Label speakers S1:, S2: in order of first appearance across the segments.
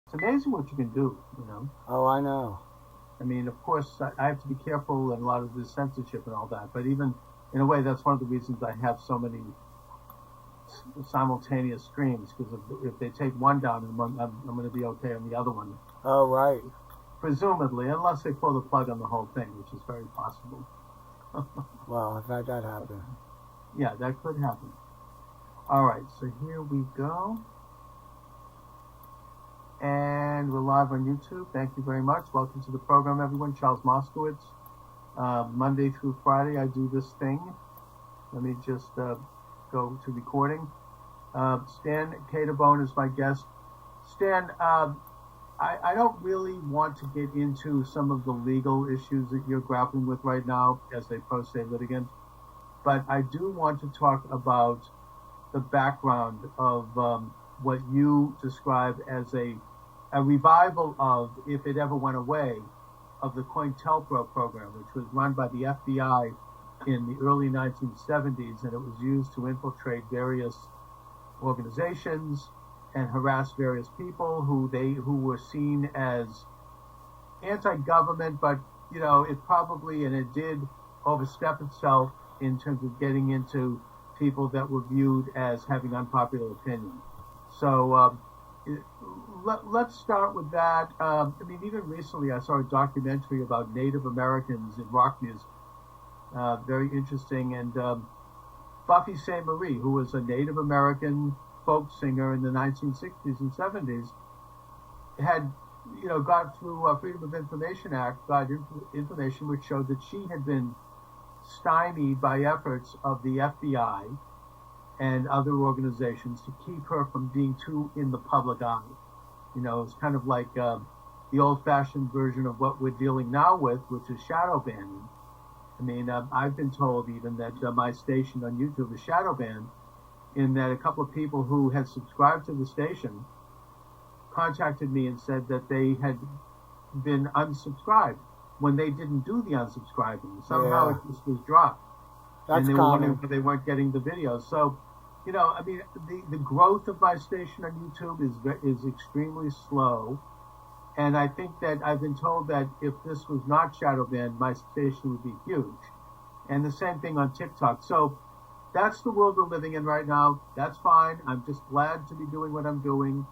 S1: It's amazing what you can do, you know.
S2: Oh, I know.
S1: I mean, of course, I have to be careful and a lot of the censorship and all that. But even in a way, that's one of the reasons I have so many simultaneous streams, because if they take one down, I'm going to be okay on the other one.
S2: Oh, right.
S1: Presumably, unless they pull the plug on the whole thing, which is very possible.
S2: Well, I've had that happen.
S1: Yeah, that could happen. All right, so here we go. And we're live on YouTube. Thank you very much. Welcome to the program, everyone. Charles Moscowitz. Monday through Friday, I do this thing. Let me just go to recording. Stan Caterbone is my guest. Stan, I don't really want to get into some of the legal issues that you're grappling with right now as a pro se litigant, but I do want to talk about the background of what you describe as a revival of, if it ever went away, of the COINTELPRO program, which was run by the FBI in the early 1970s, and it was used to infiltrate various organizations and harass various people who were seen as anti-government, but you know, it probably, and it did overstep itself in terms of getting into people that were viewed as having unpopular opinion. So let's start with that. I mean, even recently I saw a documentary about Native Americans in rock music. Very interesting. And Buffy Sainte-Marie, who was a Native American folk singer in the 1960s and 70s, had, you know, got through Freedom of Information Act, got information which showed that she had been stymied by efforts of the FBI and other organizations to keep her from being too in the public eye. You know, it's kind of like the old-fashioned version of what we're dealing now with, which is shadow banning. I mean, I've been told even that my station on YouTube is shadow banned, in that a couple of people who had subscribed to the station contacted me and said that they had been unsubscribed when they didn't do the unsubscribing. Somehow it just was dropped.
S2: That's
S1: and they
S2: common.
S1: were wondering why they weren't getting the videos. So, you know, I mean, the growth of my station on YouTube is extremely slow. And I think that I've been told that if this was not shadow banned, my station would be huge. And the same thing on TikTok. So that's the world we're living in right now. That's fine. I'm just glad to be doing what I'm doing.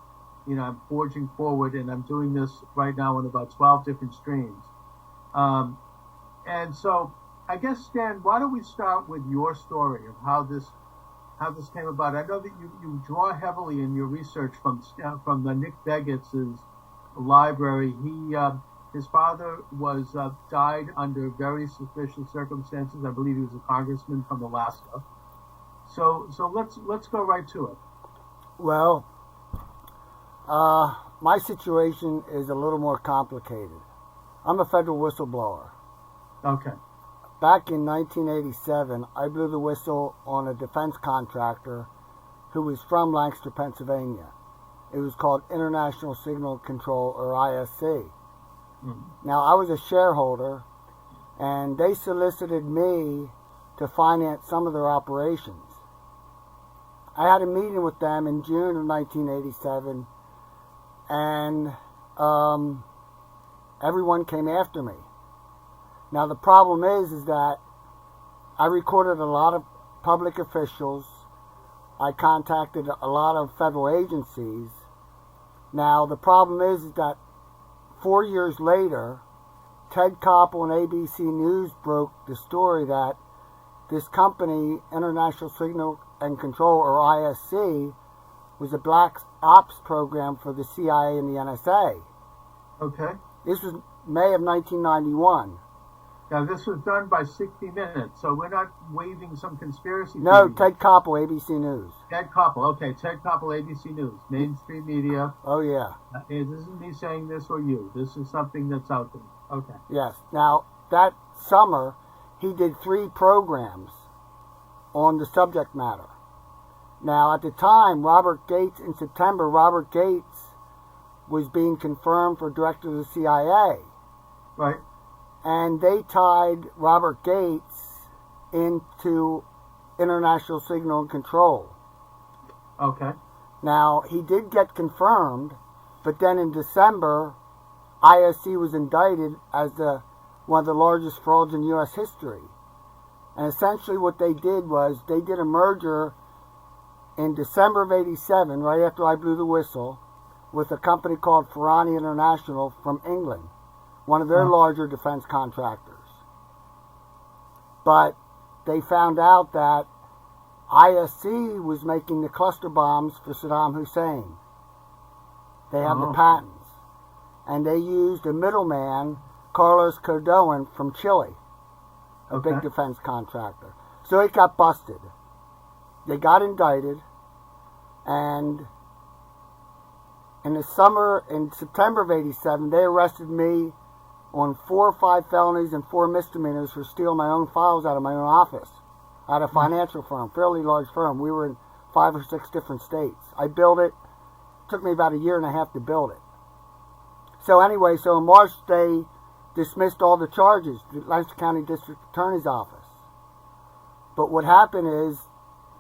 S1: You know, I'm forging forward, and I'm doing this right now on about 12 different streams. And so I guess, Stan, why don't we start with your story of how this came about? I know that you draw heavily in your research from the Nick Beggitz's library. His father was died under very suspicious circumstances. I believe he was a congressman from Alaska. So let's go right to it.
S2: Well, my situation is a little more complicated. I'm a federal whistleblower.
S1: Okay.
S2: Back in 1987, I blew the whistle on a defense contractor who was from Lancaster, Pennsylvania. It was called International Signal Control, or ISC. Now, I was a shareholder, and they solicited me to finance some of their operations. I had a meeting with them in June of 1987, and everyone came after me. Now, the problem is that I recorded a lot of public officials. I contacted a lot of federal agencies. Now, the problem is that 4 years later, Ted Koppel and ABC News broke the story that this company, International Signal and Control, or ISC, was a black ops program for the CIA and the NSA.
S1: Okay.
S2: This was May of 1991.
S1: Now, this was done by 60 Minutes, so we're not waving some conspiracy
S2: No,
S1: theory.
S2: Ted Koppel, ABC News.
S1: Ted Koppel. Okay, Ted Koppel, ABC News, mainstream media.
S2: Oh, yeah.
S1: This isn't me saying this or you. This is something that's out there. Okay.
S2: Yes. Now, that summer, he did 3 programs on the subject matter. Now, at the time, in September, Robert Gates was being confirmed for director of the CIA.
S1: Right.
S2: And they tied Robert Gates into International Signal and Control.
S1: Okay.
S2: Now, he did get confirmed, But then in December, ISC was indicted as one of the largest frauds in U.S. history. And essentially what they did was they did a merger in December of 87, right after I blew the whistle, with a company called Ferrani International from England, one of their larger defense contractors. But they found out that ISC was making the cluster bombs for Saddam Hussein. They have the patents. And they used a middleman, Carlos Caterbone from Chile, a big defense contractor. So it got busted. They got indicted, and in September of 87, they arrested me on 4 or 5 felonies and 4 misdemeanors for stealing my own files out of my own office. I had a financial firm, fairly large firm. We were in 5 or 6 different states. I built it. It took me about a year and a half to build it. So anyway, in March they dismissed all the charges, the Lancaster County District Attorney's Office. But what happened is,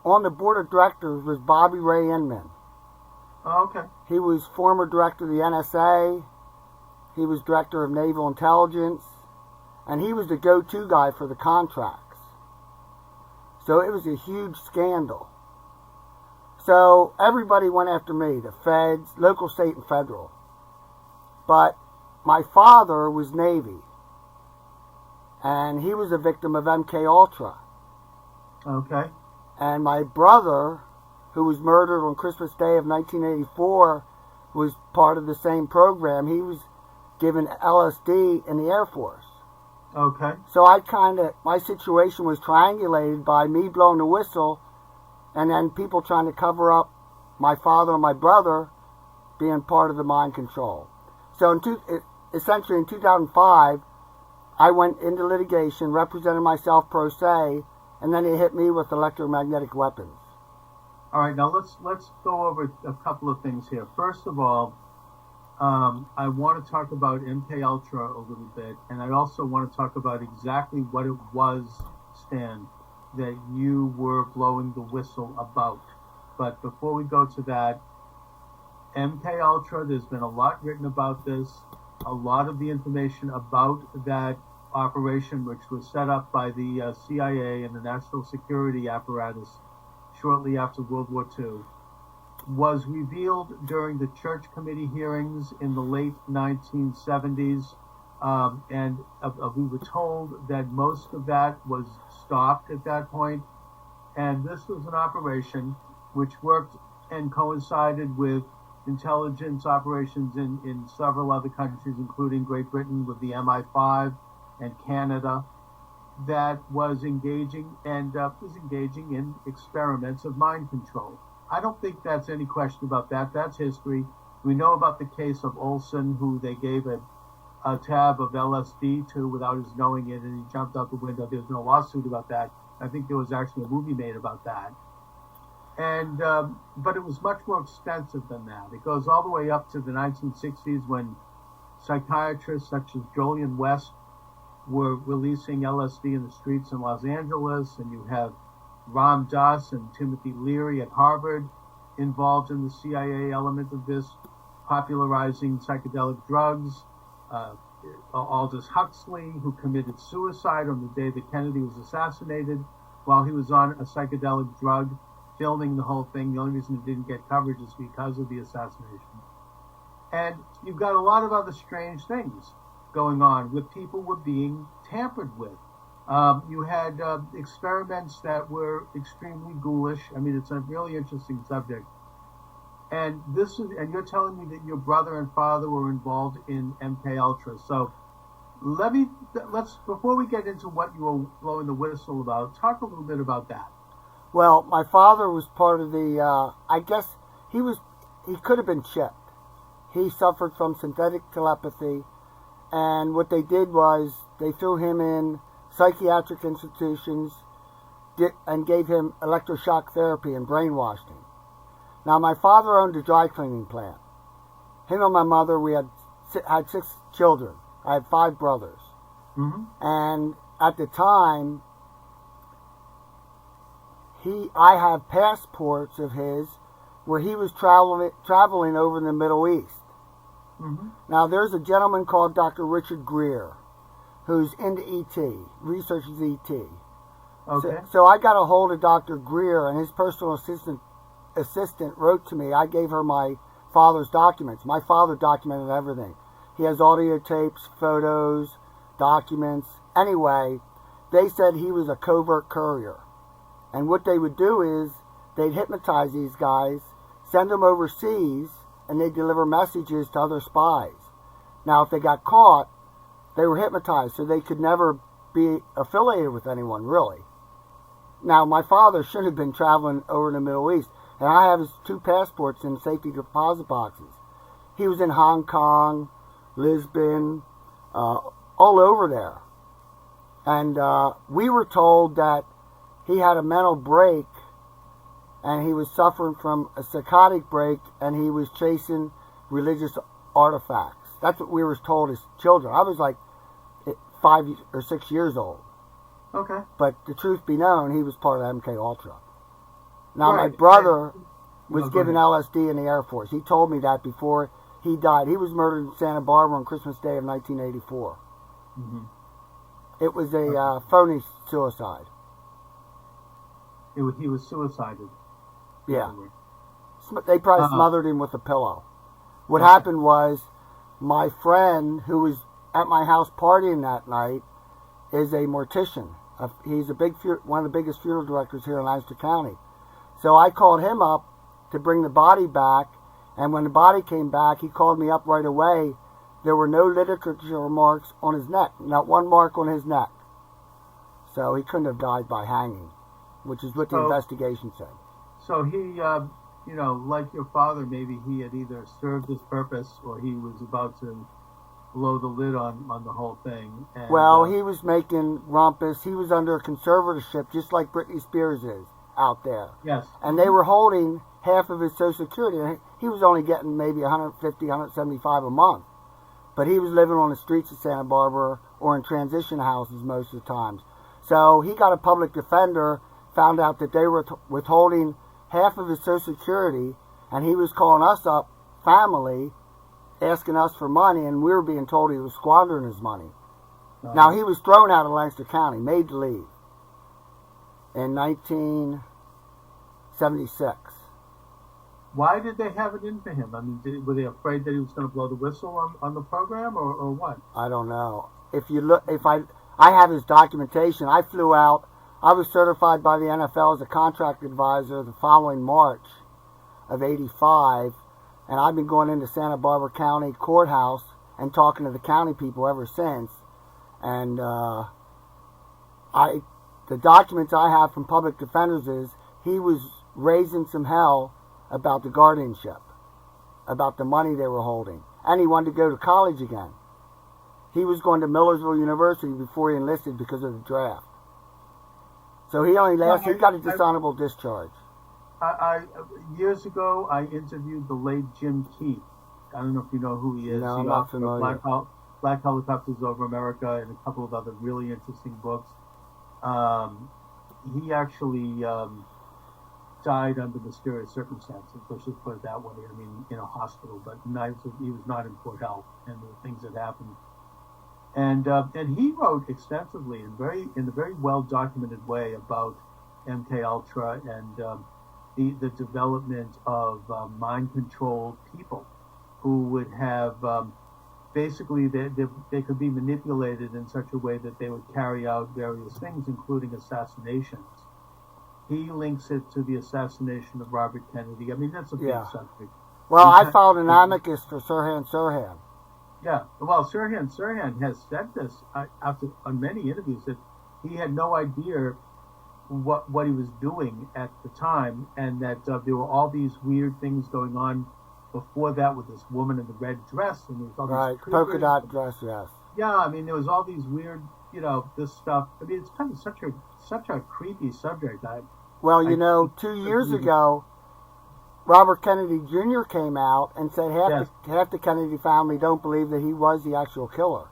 S2: on the board of directors was Bobby Ray Inman.
S1: Oh, okay.
S2: He was former director of the NSA. He was director of Naval Intelligence. And he was the go-to guy for the contracts. So it was a huge scandal. So everybody went after me, the feds, local, state, and federal. But my father was Navy. And he was a victim of MK Ultra.
S1: Okay.
S2: And my brother, who was murdered on Christmas Day of 1984, was part of the same program. He was given LSD in the Air Force.
S1: Okay.
S2: So my situation was triangulated by me blowing the whistle and then people trying to cover up my father and my brother being part of the mind control. So essentially in 2005, I went into litigation, represented myself pro se, and then they hit me with electromagnetic weapons.
S1: All right, now let's go over a couple of things here. First of all, I want to talk about MK Ultra a little bit, and I also want to talk about exactly what it was, Stan, that you were blowing the whistle about. But before we go to that, MK Ultra, there's been a lot written about this. A lot of the information about that operation, which was set up by the CIA and the national security apparatus shortly after World War II, was revealed during the Church Committee hearings in the late 1970s. And we were told that most of that was stopped at that point. And this was an operation which worked and coincided with intelligence operations in several other countries, including Great Britain with the MI5 and Canada, that was engaging in experiments of mind control. I don't think that's any question about that. That's history. We know about the case of Olson, who they gave a tab of LSD to without his knowing it, and he jumped out the window. There's no lawsuit about that. I think there was actually a movie made about that. And but it was much more extensive than that. It goes all the way up to the 1960s when psychiatrists such as Jolyon West were releasing LSD in the streets in Los Angeles, and you have Ram Dass and Timothy Leary at Harvard involved in the CIA element of this, popularizing psychedelic drugs. Aldous Huxley, who committed suicide on the day that Kennedy was assassinated while he was on a psychedelic drug, filming the whole thing. The only reason it didn't get coverage is because of the assassination. And you've got a lot of other strange things going on with people were being tampered with. You had experiments that were extremely ghoulish. I mean, it's a really interesting subject. And you're telling me that your brother and father were involved in MK Ultra. So let's before we get into what you were blowing the whistle about, talk a little bit about that.
S2: Well, my father was part of the. I guess he could have been chipped. He suffered from synthetic telepathy, and what they did was they threw him in psychiatric institutions and gave him electroshock therapy and brainwashed him. Now, my father owned a dry cleaning plant. Him and my mother, we had 6 children. I had 5 brothers.
S1: Mm-hmm.
S2: And at the time, I have passports of his where he was traveling over in the Middle East.
S1: Mm-hmm.
S2: Now, there's a gentleman called Dr. Richard Greer who's into ET, researches ET.
S1: Okay.
S2: So I got a hold of Dr. Greer, and his personal assistant wrote to me. I gave her my father's documents. My father documented everything. He has audio tapes, photos, documents. Anyway, they said he was a covert courier. And what they would do is they'd hypnotize these guys, send them overseas, and they'd deliver messages to other spies. Now, if they got caught, they were hypnotized, so they could never be affiliated with anyone, really. Now, my father should have been traveling over in the Middle East, and I have his 2 passports in safety deposit boxes. He was in Hong Kong, Lisbon, all over there. And we were told that he had a mental break, and he was suffering from a psychotic break, and he was chasing religious artifacts. That's what we were told as children. I was like 5 or 6 years old.
S1: Okay.
S2: But the truth be known, he was part of MK Ultra. Now,
S1: Right.
S2: my brother was
S1: No, go
S2: given
S1: ahead.
S2: LSD in the Air Force. He told me that before he died. He was murdered in Santa Barbara on Christmas Day of 1984.
S1: Mm-hmm.
S2: It was a phony suicide.
S1: He was suicided.
S2: Yeah. They probably
S1: Uh-huh.
S2: smothered him with a pillow. What happened was, my friend who was at my house partying that night is a mortician. He's one of the biggest funeral directors here in Lancaster County. So I called him up to bring the body back, and when the body came back, he called me up right away. There were no literature marks on his neck, not one mark on his neck. So he couldn't have died by hanging, which is what the investigation said.
S1: So he, like your father, maybe he had either served his purpose or he was about to blow the lid on the whole thing. And,
S2: Well, he was making rumpus. He was under conservatorship, just like Britney Spears is out there.
S1: Yes.
S2: And they were holding half of his Social Security. And he was only getting maybe $150, $175 a month. But he was living on the streets of Santa Barbara or in transition houses most of the times. So he got a public defender, found out that they were withholding half of his Social Security, and he was calling us up, family, asking us for money, and we were being told he was squandering his money. Now, he was thrown out of Lancaster County, made to leave, in 1976.
S1: Why did they have it in for him? I mean, were they afraid that he was going to blow the whistle on the program, or what?
S2: I don't know. If you look, I have his documentation. I flew out. I was certified by the NFL as a contract advisor the following March of '85, and I've been going into Santa Barbara County Courthouse and talking to the county people ever since. And the documents I have from public defenders is he was raising some hell about the guardianship, about the money they were holding, and he wanted to go to college again. He was going to Millersville University before he enlisted because of the draft. So he only lasted. He got a dishonorable discharge.
S1: Years ago, I interviewed the late Jim Keith. I don't know if you know who he is.
S2: No,
S1: he
S2: I'm not
S1: authored
S2: familiar.
S1: Black Helicopters Over America and a couple of other really interesting books. He actually died under mysterious circumstances. Let's just put it that way. I mean, in a hospital, but he was not in poor health, and there were things that happened. And he wrote extensively in a very well documented way about MK Ultra and the development of mind controlled people who would have basically they could be manipulated in such a way that they would carry out various things, including assassinations. He links it to the assassination of Robert Kennedy. I mean, that's a big subject.
S2: Well, I filed an amicus for Sirhan Sirhan.
S1: Yeah, well, Sirhan has said this on many interviews that he had no idea what he was doing at the time, and that there were all these weird things going on before that with this woman in the red dress, and there was all these
S2: polka dot dress, yes.
S1: Yeah, I mean, there was all these weird, this stuff. I mean, it's kind of such a creepy subject.
S2: 2 years ago, Robert Kennedy Jr. came out and said half the Kennedy family don't believe that he was the actual killer.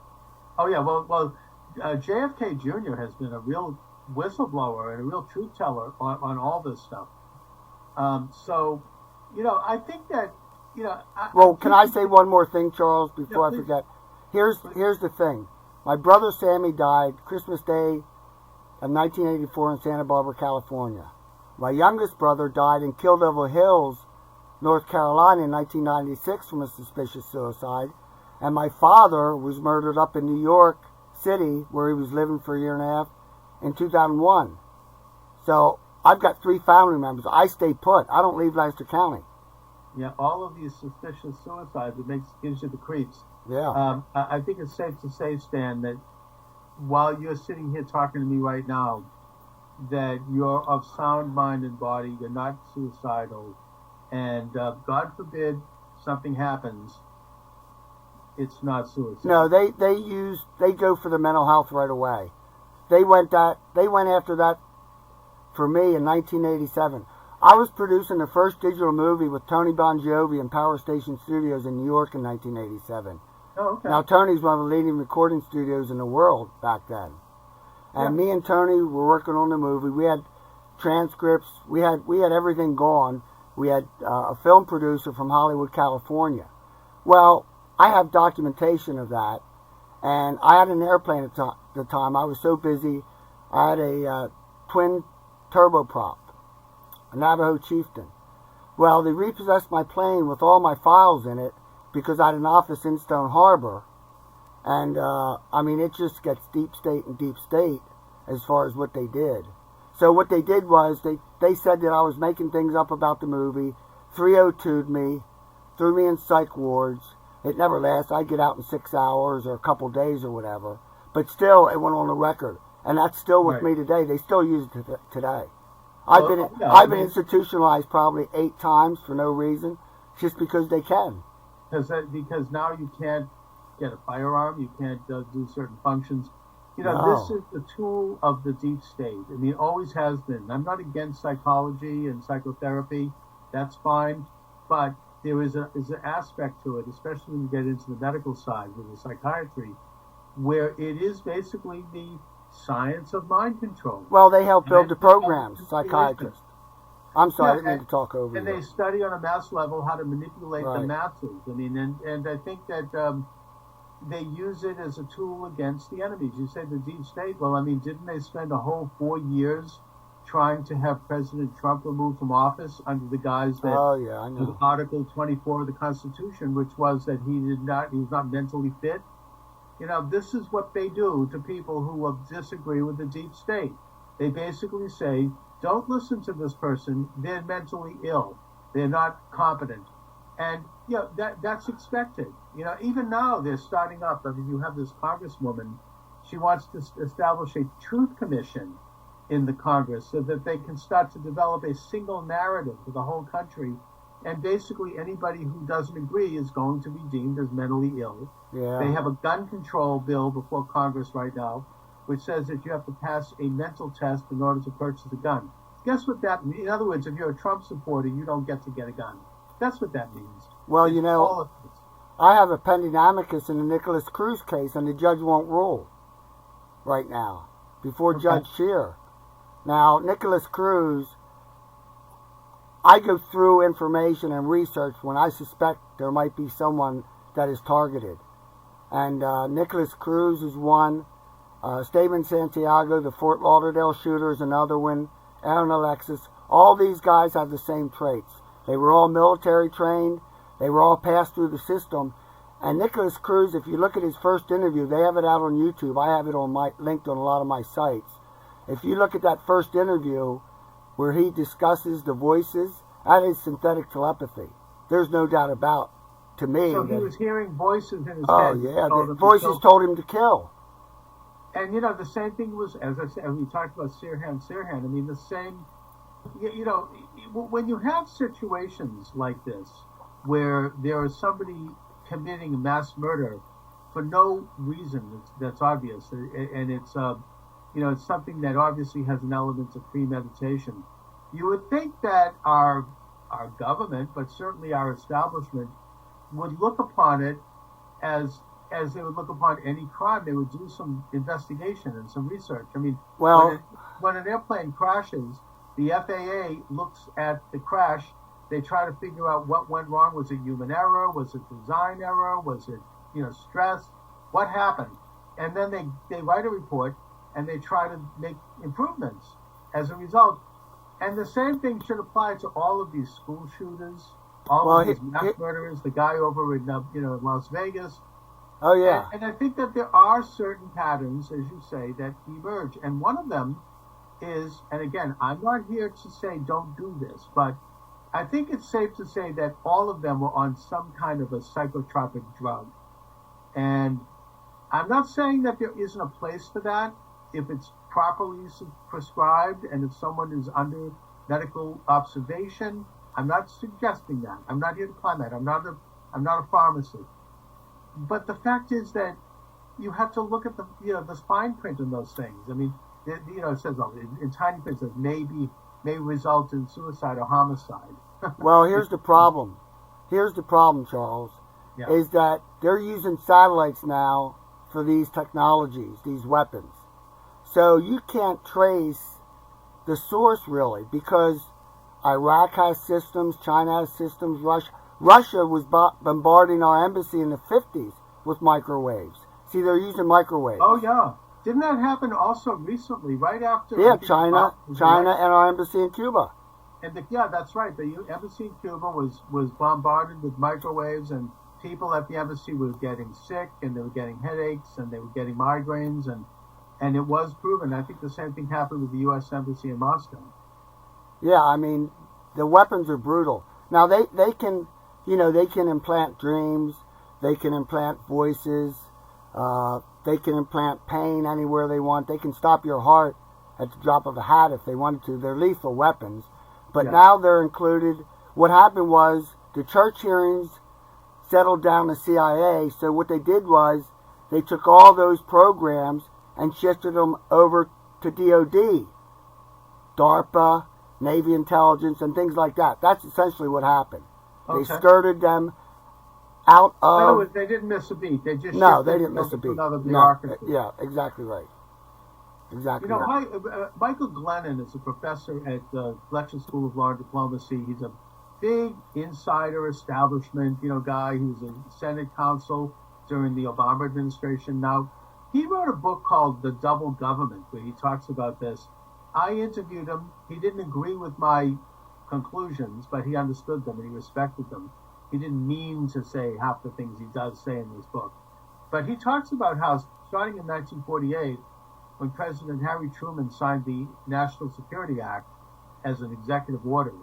S1: Oh yeah, well, JFK Jr. has been a real whistleblower and a real truth teller on all this stuff. So, I think that
S2: Well, can I say one more thing, Charles, before
S1: Yeah,
S2: I forget? Here's the thing. My brother Sammy died Christmas Day of 1984 in Santa Barbara, California. My youngest brother died in Kill Devil Hills, North Carolina in 1996 from a suspicious suicide. And my father was murdered up in New York City, where he was living for a year and a half, in 2001. So I've got 3 family members. I stay put. I don't leave Lancaster County.
S1: Yeah, all of these suspicious suicides, gives you the creeps.
S2: Yeah.
S1: I think it's safe to say, Stan, that while you're sitting here talking to me right now, that you're of sound mind and body, you're not suicidal, and God forbid something happens, it's not suicide.
S2: No, they go for the mental health right away. They went after that for me in 1987. I was producing the first digital movie with Tony Bon Jovi in Power Station Studios in New York in 1987.
S1: Oh, okay.
S2: Now Tony's one of the leading recording studios in the world back then. And me and Tony were working on the movie. We had transcripts. We had everything going. We had a film producer from Hollywood, California. Well, I have documentation of that. And I had an airplane at the time. I was so busy. I had a twin turboprop, a Navajo Chieftain. Well, they repossessed my plane with all my files in it because I had an office in Stone Harbor. And, it just gets deep state and deep state as far as what they did. So what they did was they said that I was making things up about the movie, 302'd me, threw me in psych wards. It never lasts. I'd get out in 6 hours or a couple days or whatever. But still, it went on the record. And that's still with me today. They still use it today. I've been institutionalized probably 8 times for no reason, just because they can.
S1: Because now you can't get a firearm, you can't do certain functions.
S2: No.
S1: This is the tool of the deep state. Always has been. I'm not against psychology and psychotherapy. That's fine. But there is an aspect to it, especially when you get into the medical side with the psychiatry, where it is basically the science of mind control.
S2: Well, they help build the programs, psychiatrists. I'm sorry, I didn't mean to talk over you.
S1: And they study on a mass level how to manipulate the masses. And I think that they use it as a tool against the enemies. You say the deep state. Well, didn't they spend a whole 4 years trying to have President Trump removed from office under the guise that
S2: I know.
S1: Article 24 of the Constitution, which was that he was not mentally fit. This is what they do to people who disagree with the deep state. They basically say, don't listen to this person. They're mentally ill. They're not competent. And, that's expected. Even now they're starting up. You have this congresswoman. She wants to establish a truth commission in the Congress so that they can start to develop a single narrative for the whole country. And basically anybody who doesn't agree is going to be deemed as mentally ill.
S2: Yeah.
S1: They have a gun control bill before Congress right now, which says that you have to pass a mental test in order to purchase a gun. Guess what that means? In other words, if you're a Trump supporter, you don't get to get a gun. That's what that means.
S2: Well, I have a pending amicus in the Nicholas Cruz case, and the judge won't rule right now, before Judge Scheer. Now, Nicholas Cruz, I go through information and research when I suspect there might be someone that is targeted. And Nicholas Cruz is one. Stamen Santiago, the Fort Lauderdale shooter, is another one. Aaron Alexis. All these guys have the same traits. They were all military trained. They were all passed through the system. And Nicholas Cruz, if you look at his first interview, they have it out on YouTube. I have it linked on a lot of my sites. If you look at that first interview where he discusses the voices, that is synthetic telepathy. There's no doubt about, to me.
S1: So he was hearing voices in his head.
S2: Oh, yeah. The voices told him to kill.
S1: And, the same thing was, as I said, we talked about Sirhan. The same, when you have situations like this, where there is somebody committing a mass murder for no reason that's obvious, and it's, it's something that obviously has an element of premeditation, you would think that our government, but certainly our establishment, would look upon it as they would look upon any crime. They would do some investigation and some research. When an airplane crashes, the FAA looks at the crash They try to figure out what went wrong. Was it human error? Was it design error? Was it, stress? What happened? And then they write a report and they try to make improvements as a result. And the same thing should apply to all of these school shooters, all of these mass murderers, the guy over in, in Las Vegas.
S2: Oh, yeah.
S1: And I think that there are certain patterns, as you say, that emerge. And one of them is, and again, I'm not here to say don't do this, but I think it's safe to say that all of them were on some kind of a psychotropic drug. And I'm not saying that there isn't a place for that if it's properly prescribed and if someone is under medical observation. I'm not suggesting that. I'm not here to claim that. I'm not a pharmacist. But the fact is that you have to look at the the fine print in those things. I mean, it says in tiny print, it says may result in suicide or homicide.
S2: Well, here's the problem. Here's the problem, Charles, is that they're using satellites now for these technologies, these weapons. So you can't trace the source really, because Iraq has systems, China has systems, Russia was bombarding our embassy in the 50s with microwaves. See, they're using microwaves.
S1: Oh, yeah. Didn't that happen also recently, right after?
S2: Yeah, China and our embassy in Cuba.
S1: And that's right. The embassy in Cuba was bombarded with microwaves, and people at the embassy were getting sick, and they were getting headaches, and they were getting migraines, and it was proven. I think the same thing happened with the U.S. Embassy in Moscow.
S2: Yeah, I mean, the weapons are brutal. Now, they can, they can implant dreams, they can implant voices, they can implant pain anywhere they want. They can stop your heart at the drop of a hat if they wanted to. They're lethal weapons. But now they're included. What happened was the church hearings settled down the CIA. So what they did was they took all those programs and shifted them over to DOD, DARPA, Navy intelligence, and things like that. That's essentially what happened. Okay. They skirted them out of...
S1: In other words, they didn't miss a beat. They just
S2: they didn't miss a beat.
S1: Yeah,
S2: exactly right. Exactly.
S1: Michael Glennon is a professor at the Fletcher School of Law and Diplomacy. He's a big insider establishment, guy. He was a Senate counsel during the Obama administration. Now, he wrote a book called The Double Government, where he talks about this. I interviewed him. He didn't agree with my conclusions, but he understood them and he respected them. He didn't mean to say half the things he does say in this book. But he talks about how, starting in 1948, when President Harry Truman signed the National Security Act as an executive order,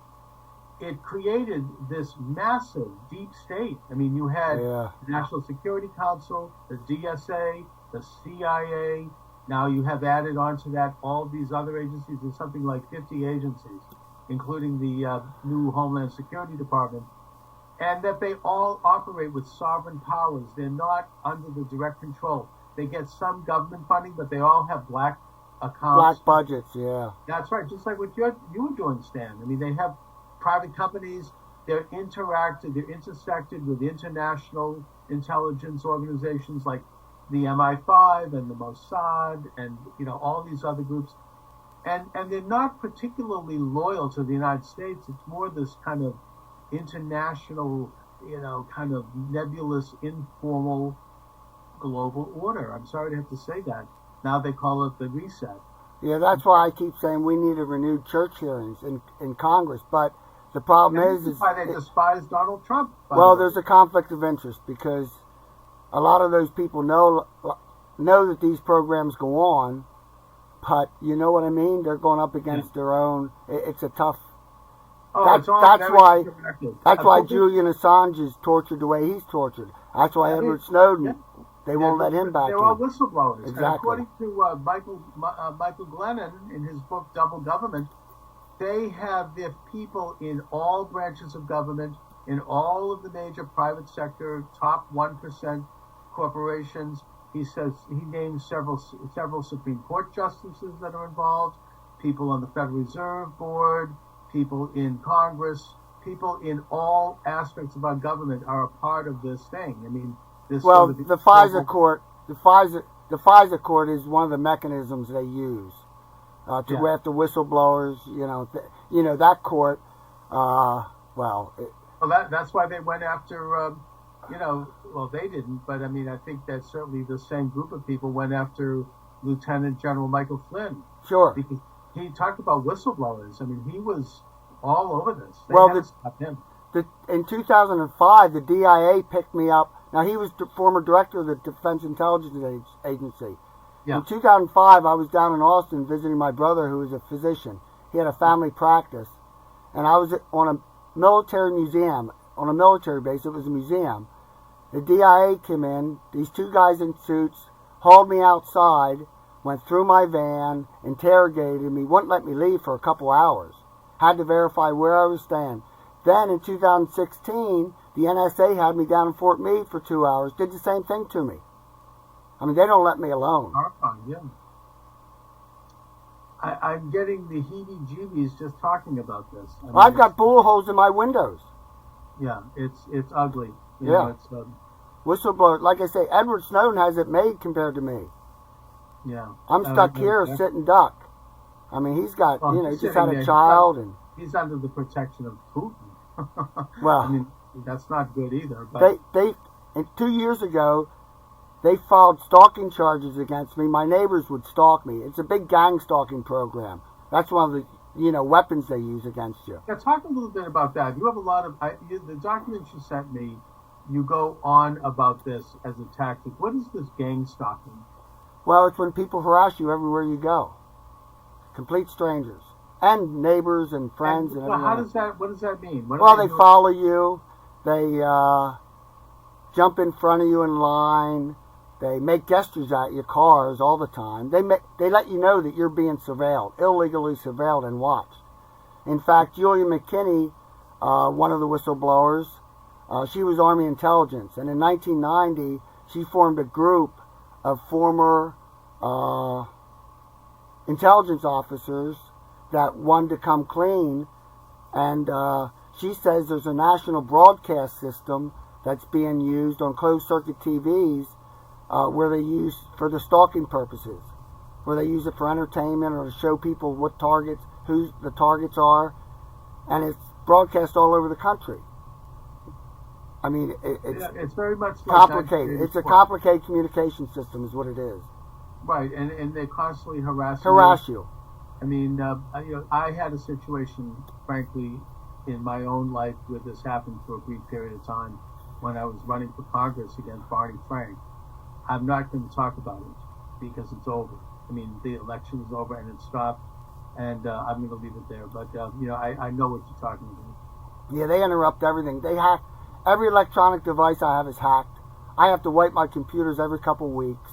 S1: it created this massive deep state. I mean, you had the National Security Council, the DSA, the CIA. Now you have added on to that all these other agencies. There's something like 50 agencies, including the new Homeland Security Department, and that they all operate with sovereign powers. They're not under the direct control. They get some government funding, but they all have black accounts.
S2: Black budgets, yeah.
S1: That's right, just like what you were doing, Stan. I mean, they have private companies. They're intersected with international intelligence organizations like the MI5 and the Mossad and, all these other groups. And they're not particularly loyal to the United States. It's more this kind of international, kind of nebulous, informal global order. I'm sorry to have to say that. Now they call it the reset.
S2: Yeah, that's why I keep saying we need a renewed church hearings in Congress. But the problem is
S1: why they despise Donald Trump.
S2: Well, there's a conflict of interest because a lot of those people know that these programs go on, but you know what I mean? They're going up against their own. It's a tough. That's why Julian Assange is tortured the way he's tortured. That's why Edward Snowden. They won't let him back in.
S1: They're all whistleblowers.
S2: Exactly.
S1: And according to Michael Glennon, in his book Double Government, they have their people in all branches of government, in all of the major private sector, top 1% corporations. He says he names several Supreme Court justices that are involved, people on the Federal Reserve Board, people in Congress, people in all aspects of our government are a part of this thing. I mean, the
S2: FISA court is one of the mechanisms they use to go after whistleblowers. That court Well,
S1: Well, that's why they went after, well, they didn't, but I mean, I think that certainly the same group of people went after Lieutenant General Michael Flynn.
S2: sure.
S1: Because he talked about whistleblowers. I mean, he was all over this. They
S2: Well,
S1: had to stop him.
S2: In 2005, the DIA picked me up. Now, he was the former director of the Defense Intelligence Agency.
S1: Yeah.
S2: In 2005, I was down in Austin visiting my brother, who was a physician. He had a family practice. And I was on a military museum, on a military base. It was a museum. The DIA came in. These two guys in suits hauled me outside, went through my van, interrogated me, wouldn't let me leave for a couple hours. Had to verify where I was staying. Then in 2016, the NSA had me down in Fort Meade for 2 hours, did the same thing to me. I mean, they don't let me alone.
S1: Horrifying, yeah. I'm getting the heebie-jeebies just talking about this. I mean,
S2: I've got bullet holes in my windows.
S1: Yeah, it's ugly. You
S2: Yeah.
S1: know, it's,
S2: Whistleblower, like I say, Edward Snowden has it made compared to me.
S1: yeah.
S2: I'm stuck here,
S1: yeah.
S2: sitting duck. I mean, he's got,
S1: Well,
S2: he
S1: he's
S2: just
S1: sitting
S2: had a
S1: there.
S2: child, and
S1: He's under the protection of Putin.
S2: Well,
S1: I mean, that's not good either. But
S2: and 2 years ago, they filed stalking charges against me. My neighbors would stalk me. It's a big gang stalking program. That's one of the, weapons they use against you.
S1: yeah, talk a little bit about that. You have a lot of the documents you sent me. You go on about this as a tactic. What is this gang stalking?
S2: Well, it's when people harass you everywhere you go. Complete strangers. And neighbors and friends and
S1: well,
S2: everyone.
S1: what does that mean?
S2: Well, they follow you. They jump in front of you in line. They make gestures at your cars all the time. They let you know that you're being surveilled, illegally surveilled and watched. In fact, Julia McKinney, one of the whistleblowers, she was Army intelligence. And in 1990, she formed a group of former intelligence officers that wanted to come clean. And she says there's a national broadcast system that's being used on closed-circuit TVs where they use for the stalking purposes, where they use it for entertainment or to show people what targets, who the targets are, and it's broadcast all over the country. I mean,
S1: it's very much like
S2: complicated. It's a complicated communication system, is what it is.
S1: Right, and they constantly harass
S2: you.
S1: I mean, I had a situation, frankly, in my own life where this happened for a brief period of time when I was running for Congress against Barney Frank. I'm not going to talk about it because it's over. I mean, the election is over and it stopped, and I'm going to leave it there. But, I know what you're talking about.
S2: Yeah, they interrupt everything. They hack. Every electronic device I have is hacked. I have to wipe my computers every couple weeks.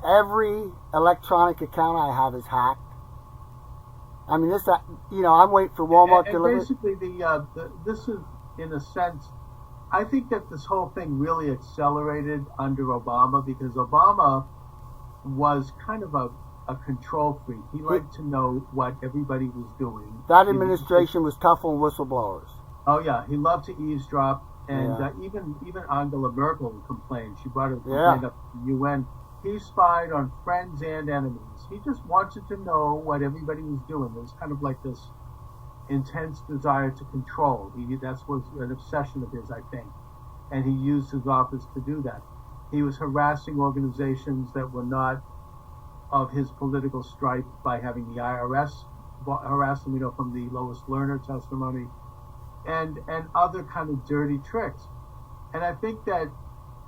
S2: Every electronic account I have is hacked. I mean, I'm waiting for Walmart delivery.
S1: Basically, this is, in a sense, I think that this whole thing really accelerated under Obama because Obama was kind of a control freak. He liked to know what everybody was doing.
S2: That administration was tough on whistleblowers.
S1: Oh yeah, he loved to eavesdrop, and even Angela Merkel complained. She brought a complaint up to the UN. He spied on friends and enemies. He just wanted to know what everybody was doing. It was kind of like this intense desire to control. That was an obsession of his, I think. And he used his office to do that. He was harassing organizations that were not of his political stripe by having the IRS harass them, from the Lois Lerner testimony, and other kind of dirty tricks. And I think that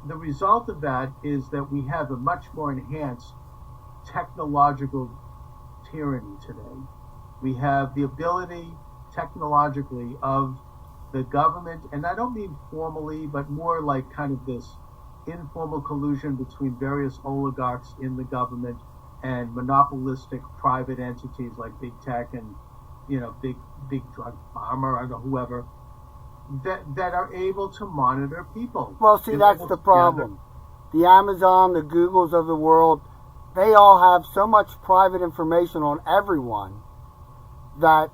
S1: the result of that is that we have a much more enhanced technological tyranny today. We have the ability technologically of the government, and I don't mean formally, but more like kind of this informal collusion between various oligarchs in the government and monopolistic private entities like big tech and big drug pharma or whoever that are able to monitor people.
S2: Well, see, that's the problem. The Amazon, the Googles of the world, they all have so much private information on everyone that,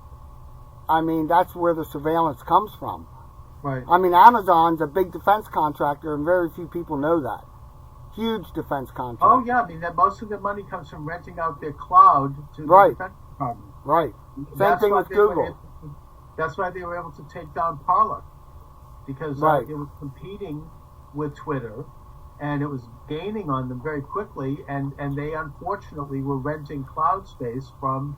S2: I mean, that's where the surveillance comes from.
S1: Right.
S2: I mean, Amazon's a big defense contractor, and very few people know that. Huge defense contractor.
S1: Oh, yeah. I mean, that most of the money comes from renting out their cloud to the defense department.
S2: Right. Same thing with Google.
S1: That's why they were able to take down Parler, because
S2: Right.
S1: it was competing with Twitter, and it was gaining on them very quickly, and they unfortunately were renting cloud space from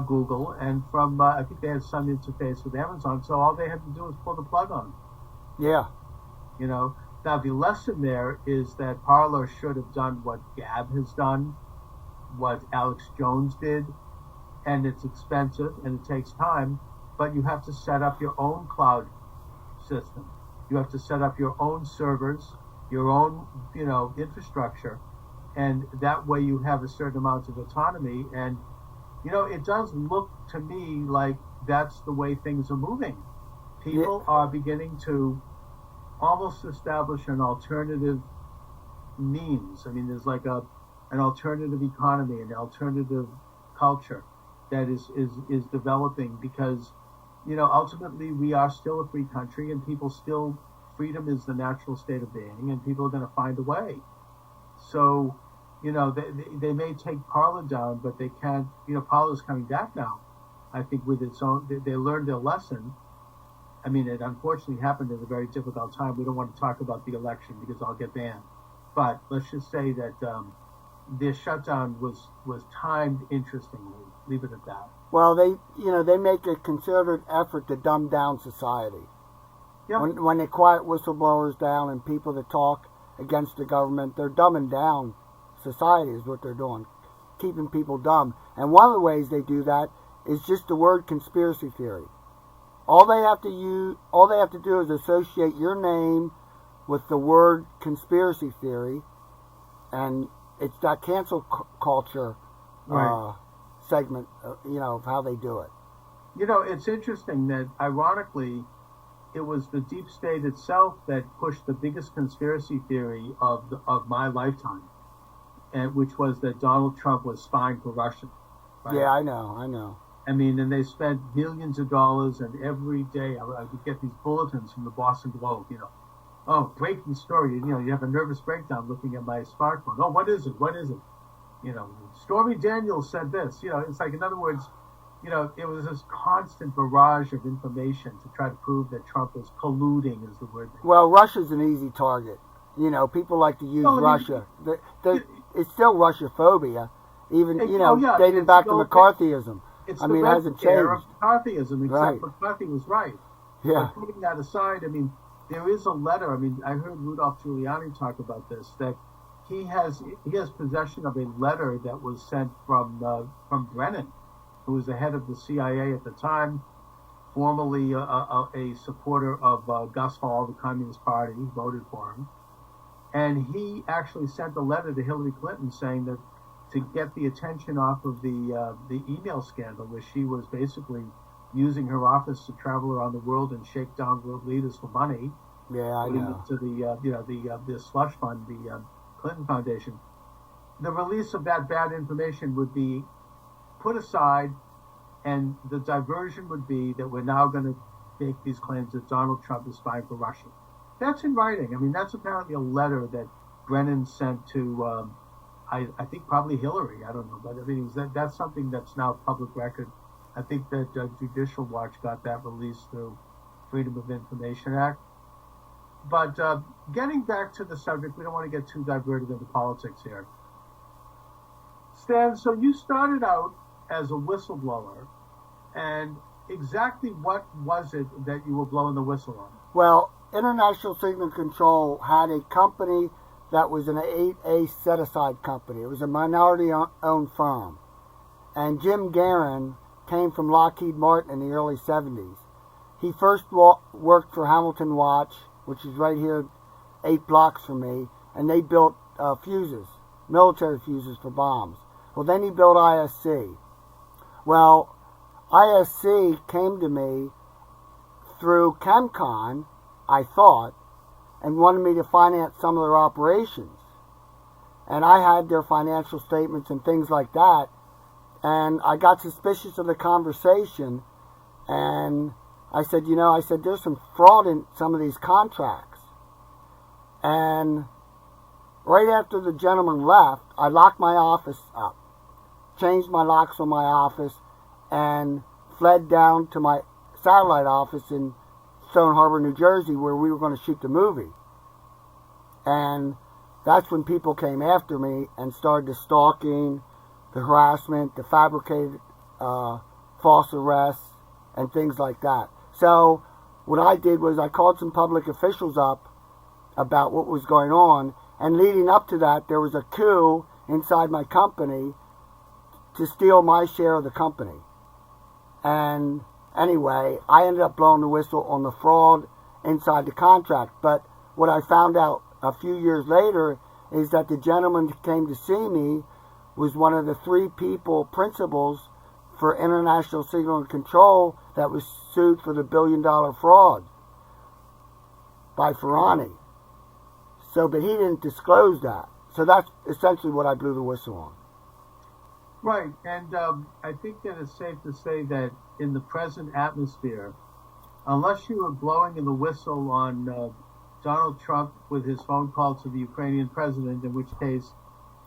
S1: Google and from, I think they had some interface with Amazon, so all they had to do was pull the plug on.
S2: Yeah.
S1: You know, now the lesson there is that Parler should have done what Gab has done, what Alex Jones did, and it's expensive and it takes time, but you have to set up your own cloud system. You have to set up your own servers, your own, infrastructure, and that way you have a certain amount of autonomy. And it does look to me like that's the way things are moving. People are beginning to almost establish an alternative means. I mean, there's like an alternative economy, an alternative culture that is developing, because ultimately we are still a free country, and freedom is the natural state of being, and people are going to find a way. So they may take Parler down, but they can't. Parler's coming back now, I think, with its own. They learned their lesson. I mean, it unfortunately happened at a very difficult time. We don't want to talk about the election because I'll get banned. But let's just say that their shutdown was timed interestingly. Leave it at that.
S2: Well, they make a concerted effort to dumb down society.
S1: Yep.
S2: When they quiet whistleblowers down and people that talk against the government, they're dumbing down society is what they're doing, keeping people dumb. And one of the ways they do that is just the word conspiracy theory. All they have to do is associate your name with the word conspiracy theory, and it's that cancel culture
S1: Right.
S2: segment, of how they do it.
S1: It's interesting that, ironically, it was the deep state itself that pushed the biggest conspiracy theory of my lifetime, and which was that Donald Trump was spying for Russia. Right?
S2: Yeah, I know.
S1: I mean, and they spent millions of dollars, and every day I would get these bulletins from the Boston Globe, oh, breaking story, you have a nervous breakdown looking at my smartphone. Oh, what is it? Stormy Daniels said this. It's like, in other words, it was this constant barrage of information to try to prove that Trump was colluding, is the word.
S2: Well, Russia's an easy target. People like to use Russia. It's still Russia-phobia, even, dating back to McCarthyism.
S1: It
S2: hasn't changed.
S1: McCarthyism, except
S2: Right.
S1: McCarthy was right.
S2: Yeah.
S1: But putting that aside, there is a letter. I heard Rudolph Giuliani talk about this, that he has possession of a letter that was sent from Brennan, who was the head of the CIA at the time, formerly a supporter of Gus Hall, the Communist Party, voted for him. And he actually sent a letter to Hillary Clinton saying that to get the attention off of the email scandal, where she was basically using her office to travel around the world and shake down world leaders for money.
S2: Yeah, I know.
S1: To the slush fund, the Clinton Foundation. The release of that bad information would be put aside, and the diversion would be that we're now going to make these claims that Donald Trump is spying for Russia. That's in writing. That's apparently a letter that Brennan sent to, I think probably Hillary. I don't know, but that's something that's now public record. I think that Judicial Watch got that released through Freedom of Information Act. But getting back to the subject, we don't want to get too diverted into politics here. Stan, so you started out as a whistleblower, and exactly what was it that you were blowing the whistle on?
S2: Well, International Signal Control had a company that was an 8A set-aside company. It was a minority-owned firm. And Jim Guerin came from Lockheed Martin in the early 70s. He first worked for Hamilton Watch, which is right here 8 blocks from me, and they built fuses, military fuses for bombs. Well, then he built ISC. Well, ISC came to me through ChemCon, I thought, and wanted me to finance some of their operations. And I had their financial statements and things like that, and I got suspicious of the conversation, and I said, there's some fraud in some of these contracts. And right after the gentleman left, I locked my office up, changed my locks on my office, and fled down to my satellite office in Stone Harbor, New Jersey, where we were going to shoot the movie. And that's when people came after me and started the stalking, the harassment, the fabricated false arrests, and things like that. So what I did was I called some public officials up about what was going on, and leading up to that, there was a coup inside my company to steal my share of the company. And anyway, I ended up blowing the whistle on the fraud inside the contract. But what I found out a few years later is that the gentleman who came to see me was one of the 3 principals for International Signal and Control that was sued for the $1 billion fraud by Ferrani. So, but he didn't disclose that. So that's essentially what I blew the whistle on.
S1: Right, and I think that it's safe to say that in the present atmosphere, unless you were blowing in the whistle on Donald Trump with his phone call to the Ukrainian president, in which case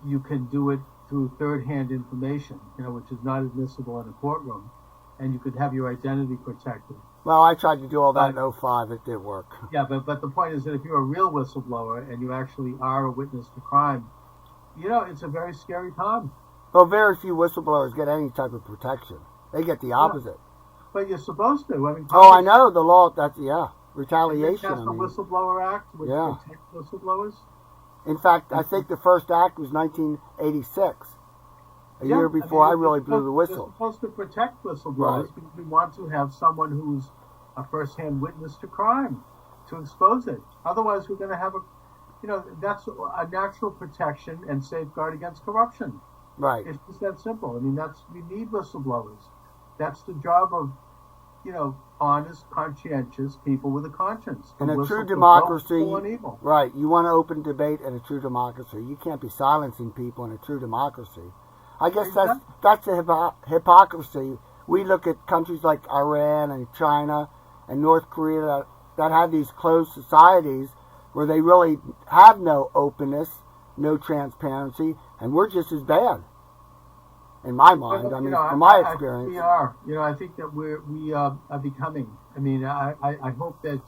S1: you can do it through third-hand information, which is not admissible in a courtroom, and you could have your identity protected.
S2: Well, I tried to do all that in 2005. It did work.
S1: Yeah, but the point is that if you're a real whistleblower and you actually are a witness to crime, it's a very scary time.
S2: Well, very few whistleblowers get any type of protection. They get the opposite.
S1: Yeah, but you're supposed to.
S2: I know the law. Retaliation.
S1: That's the Whistleblower Act, which protects whistleblowers.
S2: In fact, I think the first act was 1986, a year before I really blew the whistle.
S1: We're supposed to protect whistleblowers because we want to have someone who's a first-hand witness to crime to expose it. Otherwise, we're going to have that's a natural protection and safeguard against corruption.
S2: Right.
S1: It's just that simple. We need whistleblowers. That's the job of, honest, conscientious people with a conscience.
S2: In a true democracy, right, you want an open debate in a true democracy. You can't be silencing people in a true democracy. I guess that's the hypocrisy. We look at countries like Iran and China and North Korea that have these closed societies where they really have no openness, no transparency, and we're just as bad. In my mind, from my experience.
S1: We are. I think that we are becoming. I hope that,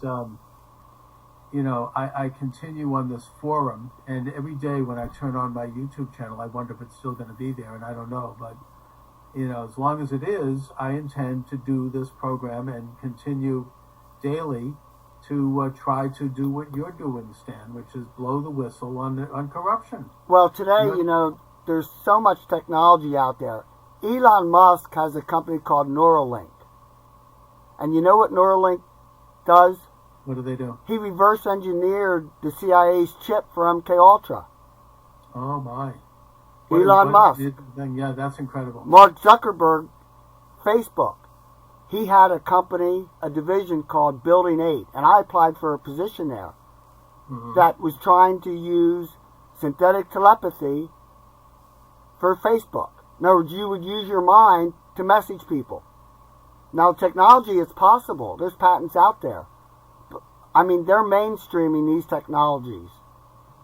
S1: I continue on this forum, and every day when I turn on my YouTube channel, I wonder if it's still going to be there, and I don't know. But, as long as it is, I intend to do this program and continue daily to try to do what you're doing, Stan, which is blow the whistle on corruption.
S2: Well, today, there's so much technology out there. Elon Musk has a company called Neuralink. And you know what Neuralink does?
S1: What do they do?
S2: He reverse engineered the CIA's chip for MKUltra.
S1: Oh, my.
S2: Elon Musk.
S1: Yeah, that's incredible.
S2: Mark Zuckerberg, Facebook. He had a company, a division called Building 8. And I applied for a position there that was trying to use synthetic telepathy for Facebook. In other words, you would use your mind to message people. Now, technology is possible. There's patents out there. They're mainstreaming these technologies.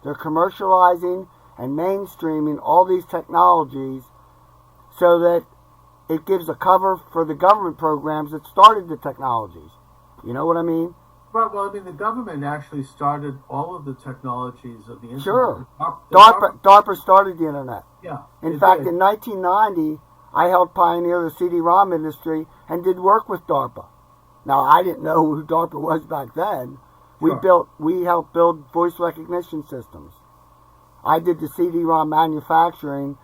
S2: They're commercializing and mainstreaming all these technologies so that it gives a cover for the government programs that started the technologies. You know what I mean?
S1: Well, the government actually started all of the technologies of the internet.
S2: Sure. DARPA started the internet.
S1: Yeah.
S2: In fact, in 1990, I helped pioneer the CD-ROM industry and did work with DARPA. Now, I didn't know who DARPA was back then.
S1: Sure.
S2: We helped build voice recognition systems. I did the CD-ROM manufacturing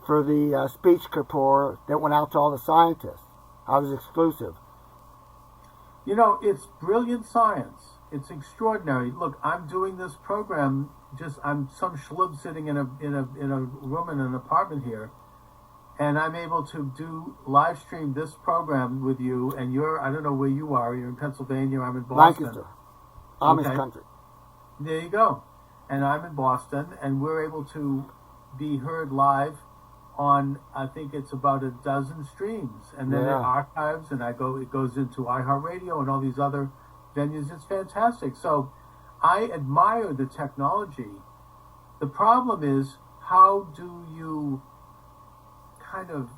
S2: for the speech rapport that went out to all the scientists. I was exclusive.
S1: It's brilliant science. It's extraordinary. Look, I'm doing this program. I'm some schlub sitting in a room in an apartment here, and I'm able to live stream this program with you. And I don't know where you are. You're in Pennsylvania. I'm in Boston.
S2: Lancaster, Amish country.
S1: There you go. And I'm in Boston, and we're able to be heard live on, I think it's about a dozen streams, and then it archives, and it goes into iHeartRadio and all these other venues. It's fantastic. So I admire the technology. The problem is, how do you kind of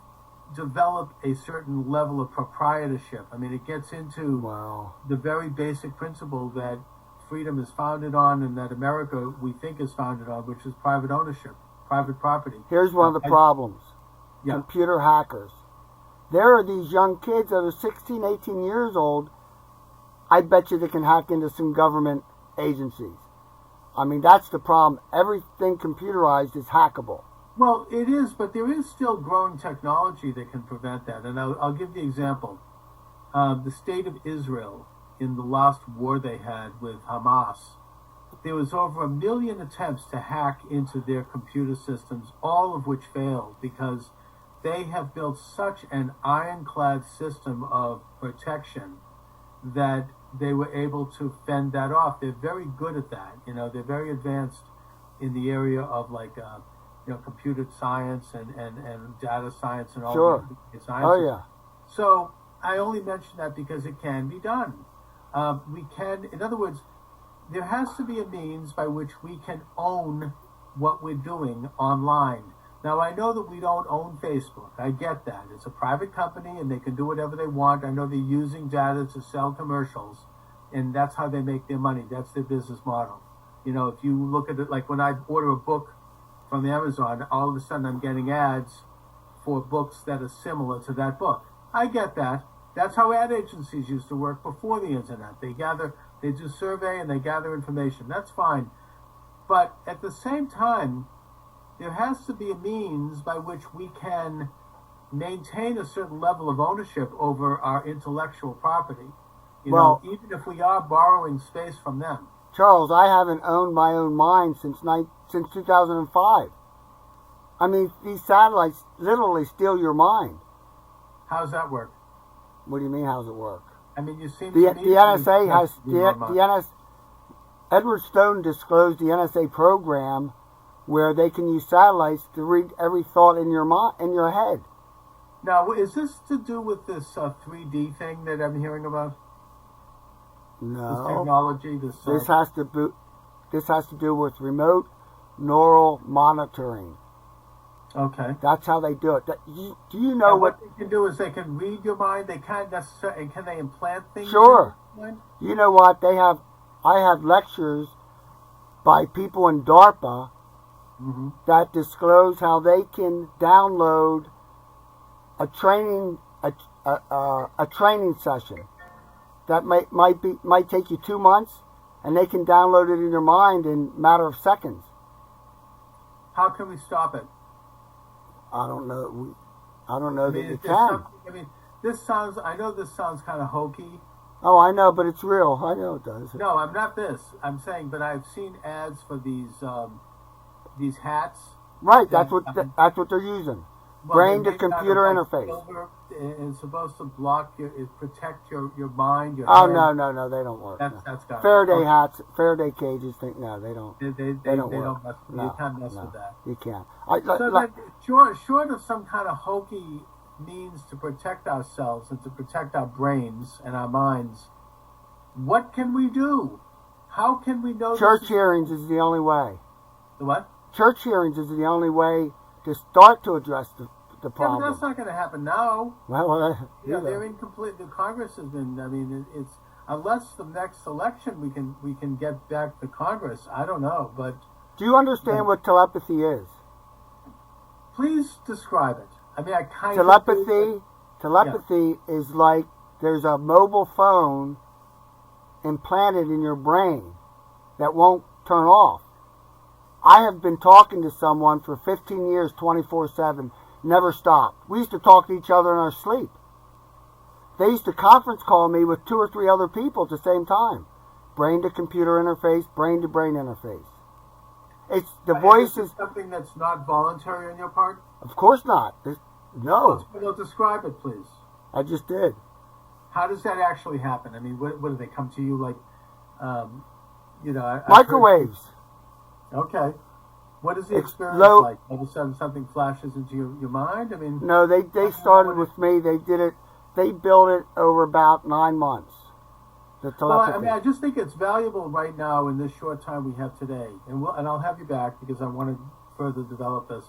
S1: develop a certain level of proprietorship. I mean, it gets into
S2: Wow.
S1: the very basic principle that freedom is founded on, and that America, we think, is founded on, which is private ownership, private property.
S2: Here's one of the problems.
S1: Yeah.
S2: Computer hackers. There are these young kids that are 16, 18 years old. I bet you they can hack into some government agencies. I mean, that's the problem. Everything computerized is hackable.
S1: Well, it is, but there is still growing technology that can prevent that. And I'll give the example. The state of Israel, in the last war they had with Hamas, there was over 1 million attempts to hack into their computer systems, all of which failed because they have built such an ironclad system of protection that they were able to fend that off. They're very good at that. You know, they're very advanced in the area of computer science and data science and all
S2: Sure.
S1: the sciences.
S2: Oh, yeah.
S1: So I only mention that because it can be done. We can, in other words, there has to be a means by which we can own what we're doing online. Now, I know that we don't own Facebook. I get that. It's a private company and they can do whatever they want. I know they're using data to sell commercials, and that's how they make their money. That's their business model. You know, if you look at it, like when I order a book from Amazon, all of a sudden I'm getting ads for books that are similar to that book. I get that. That's how ad agencies used to work before the internet. They do survey and they gather information. That's fine. But at the same time, there has to be a means by which we can maintain a certain level of ownership over our intellectual property. You know, even if we are borrowing space from them.
S2: Charles, I haven't owned my own mind since 2005. I mean, these satellites literally steal your mind.
S1: How does that work?
S2: What do you mean, how does it work?
S1: I mean, you seem
S2: The
S1: to me
S2: NSA has Edward Stone disclosed the NSA program where they can use satellites to read every thought in your head.
S1: Now, is this to do with this 3D thing that I'm hearing about?
S2: No.
S1: This technology.
S2: This has to do with remote neural monitoring.
S1: Okay.
S2: That's how they do it. Do you know
S1: what they can do is they can read your mind. They can't necessarily. Can they implant things?
S2: Sure.
S1: In your mind?
S2: You know what they have? I have lectures by people in DARPA that disclose how they can download a training session that might take you 2 months, and they can download it in your mind in a matter of seconds.
S1: How can we stop it?
S2: I don't know. I don't know that you
S1: is there
S2: can.
S1: something- I mean, this sounds. I know this sounds kind of hokey.
S2: Oh, I know, but it's real. I know it does.
S1: No, I'm not this. I'm saying, but I've seen ads for these hats.
S2: Right. That's what they're using.
S1: Well,
S2: Brain
S1: they
S2: to
S1: make out
S2: computer
S1: of,
S2: interface.
S1: silver, and it's supposed to protect your mind. Your
S2: Oh,
S1: head.
S2: no, they don't work. No.
S1: That's got
S2: Faraday
S1: it.
S2: hats, Faraday cages. No, they don't.
S1: They
S2: don't
S1: don't
S2: work.
S1: mess.
S2: No,
S1: You can't mess
S2: no,
S1: with that.
S2: You can't.
S1: So that, short of some kind of hokey means to protect ourselves and to protect our brains and our minds, what can we do? How can we know?
S2: Church hearings is the only way.
S1: The what?
S2: Church hearings is the only way to start to address the problem.
S1: Yeah, but that's not going to happen now.
S2: Well,
S1: They're incomplete. The Congress has been. I mean, it's unless the next election we can get back the Congress. I don't know, but
S2: do you understand what telepathy is?
S1: please describe it. I mean, I kind
S2: Telepathy is like there's a mobile phone implanted in your brain that won't turn off. I have been talking to someone for 15 years, 24/7, never stopped. We used to talk to each other in our sleep. They used to conference call me with 2 or 3 other people at the same time. Brain to computer interface, brain to brain interface. It's the voice is
S1: something that's not voluntary on your part.
S2: Of course not. No.
S1: Well, describe it, please.
S2: I just did.
S1: How does that actually happen? I mean, what do they come to you like?
S2: Microwaves.
S1: Okay. What is the
S2: It's
S1: experience
S2: low-
S1: like? All of a sudden something flashes into your mind? I mean...
S2: No, they started with me. They did it. They built it over about 9 months. The
S1: Well,
S2: telepathy.
S1: I mean, I just think it's valuable right now in this short time we have today. And I'll have you back because I want to further develop this.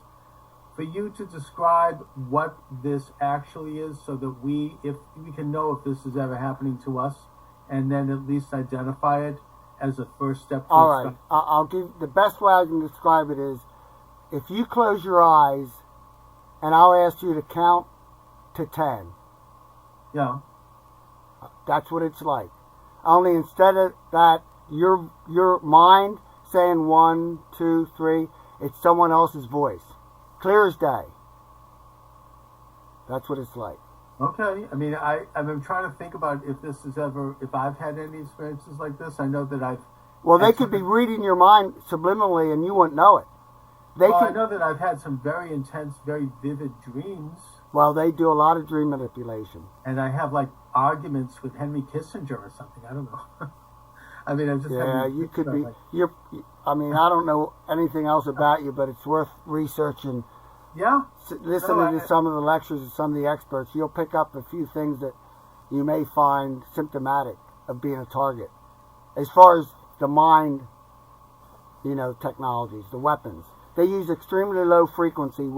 S1: for you to describe what this actually is, so that if we can know if this is ever happening to us, and then at least identify it as a first step.
S2: All right, I'll give the best way I can describe it is if you close your eyes, and I'll ask you to count to 10.
S1: Yeah.
S2: That's what it's like. Only instead of that, your mind saying 1, 2, 3, it's someone else's voice. Clear as day. That's what it's like.
S1: Okay. I mean, I've been trying to think about if I've had any experiences like this. I know that I've...
S2: Well, they could be reading your mind subliminally and you wouldn't know it.
S1: I know that I've had some very intense, very vivid dreams.
S2: Well, they do a lot of dream manipulation.
S1: And I have, like, arguments with Henry Kissinger or something. I don't know. I mean, I just...
S2: Yeah, you could be... I mean, I don't know anything else about you, but it's worth researching.
S1: Yeah.
S2: Listening to some of the lectures of some of the experts, you'll pick up a few things that you may find symptomatic of being a target. As far as the mind, technologies, the weapons, they use extremely low frequencies.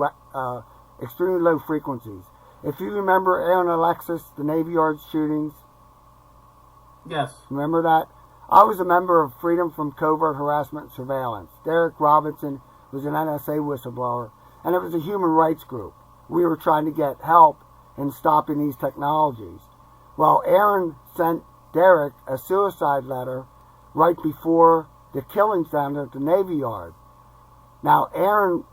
S2: If you remember Aaron Alexis, the Navy Yard shootings.
S1: Yes.
S2: Remember that? I was a member of Freedom from Covert Harassment and Surveillance. Derek Robinson was an NSA whistleblower, and it was a human rights group. We were trying to get help in stopping these technologies. Well, Aaron sent Derek a suicide letter right before the killings down at the Navy Yard. Now, Aaron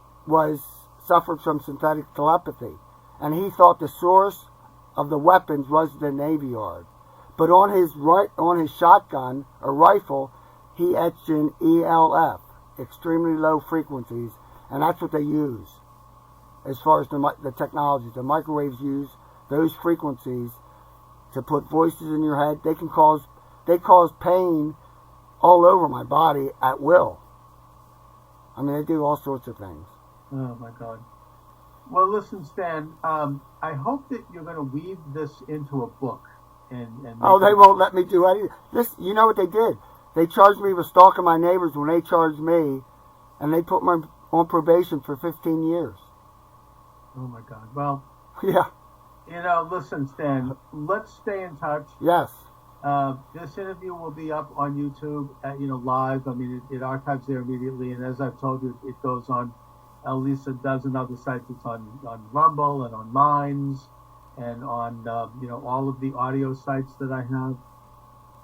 S2: suffered from synthetic telepathy, and he thought the source of the weapons was the Navy Yard. But on his shotgun or rifle, he etched in ELF, extremely low frequencies, and that's what they use. As far as the technologies, the microwaves use those frequencies to put voices in your head. They cause pain all over my body at will. I mean, they do all sorts of things.
S1: Oh my God. Well, listen, Stan. I hope that you're going to weave this into a book. And
S2: they won't let me do anything. You know what they did? They charged me with stalking my neighbors when they charged me, and they put me on probation for 15 years.
S1: Oh my God. Well.
S2: Yeah.
S1: Listen, Stan. Let's stay in touch.
S2: Yes.
S1: This interview will be up on YouTube, live. I mean, it archives there immediately, and as I've told you, it goes on at least a dozen other sites. It's on Rumble and on Minds, and on all of the audio sites that I have.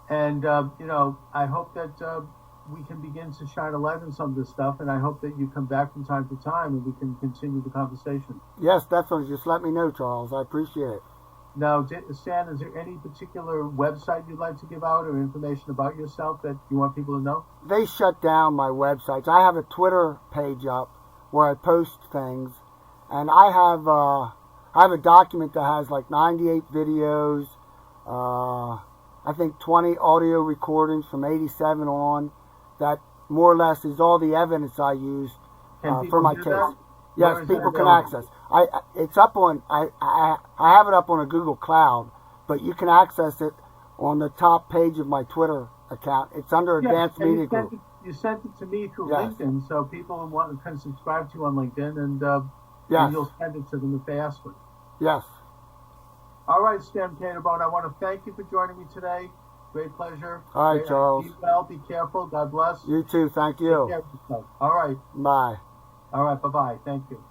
S1: And I hope that we can begin to shine a light on some of this stuff, and I hope that you come back from time to time and we can continue the conversation.
S2: Yes, definitely. Just let me know, Charles. I appreciate it.
S1: Now, Stan, is there any particular website you'd like to give out or information about yourself that you want people to know?
S2: They shut down my websites. I have a Twitter page up where I post things, and I have a document that has like 98 videos, I think 20 audio recordings from 87 on, that more or less is all the evidence I used for my case. Yes, people can access. It's up on. I have it up on a Google Cloud, but you can access it on the top page of my Twitter account. It's under Advanced Media Group.
S1: You sent it to me through LinkedIn, so people can subscribe to you on LinkedIn, and you'll send it to them if they ask for it.
S2: Yes.
S1: All right, Stan Caterbone, I want to thank you for joining me today. Great pleasure.
S2: All right, Charles.
S1: Be well, be careful. God bless.
S2: You too. Thank you.
S1: Take care of yourself. All right.
S2: Bye.
S1: All right, bye-bye. Thank you.